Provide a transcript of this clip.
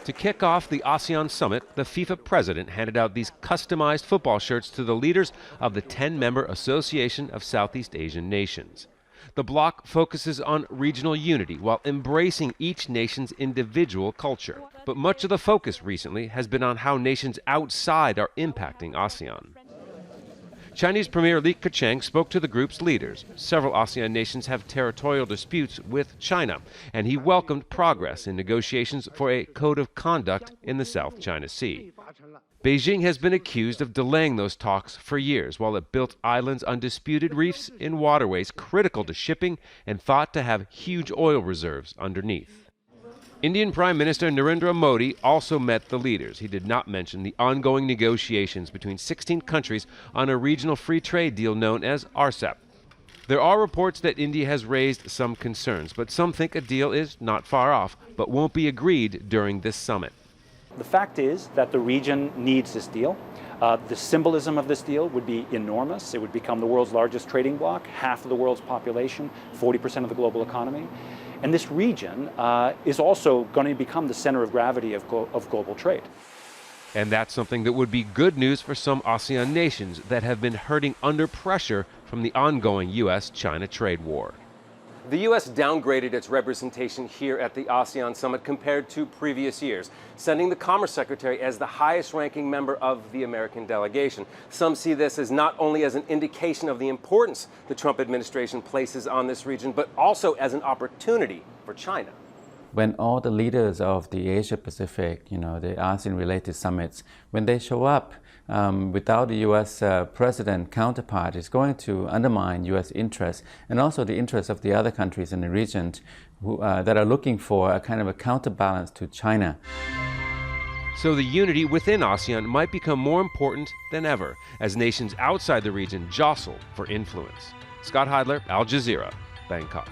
To kick off the ASEAN summit, the FIFA president handed out these customized football shirts to the leaders of the 10-member Association of Southeast Asian Nations. The bloc focuses on regional unity while embracing each nation's individual culture. But much of the focus recently has been on how nations outside are impacting ASEAN. Chinese Premier Li Keqiang spoke to the group's leaders. Several ASEAN nations have territorial disputes with China, and he welcomed progress in negotiations for a code of conduct in the South China Sea. Beijing has been accused of delaying those talks for years while it built islands on disputed reefs in waterways critical to shipping and thought to have huge oil reserves underneath. Indian Prime Minister Narendra Modi also met the leaders. He did not mention the ongoing negotiations between 16 countries on a regional free trade deal known as RCEP. There are reports that India has raised some concerns, but some think a deal is not far off, but won't be agreed during this summit. The fact is that the region needs this deal. The symbolism of this deal would be enormous. It would become the world's largest trading bloc, half of the world's population, 40% of the global economy. And this region is also going to become the center of gravity of global trade. And that's something that would be good news for some ASEAN nations that have been hurting under pressure from the ongoing U.S.-China trade war. The U.S. downgraded its representation here at the ASEAN summit compared to previous years, sending the Commerce Secretary as the highest-ranking member of the American delegation. Some see this as not only as an indication of the importance the Trump administration places on this region, but also as an opportunity for China. When all the leaders of the Asia-Pacific, the ASEAN-related summits, when they show up without the U.S. president counterpart, it's going to undermine U.S. interests and also the interests of the other countries in the region that are looking for a kind of a counterbalance to China. So the unity within ASEAN might become more important than ever as nations outside the region jostle for influence. Scott Heidler, Al Jazeera, Bangkok.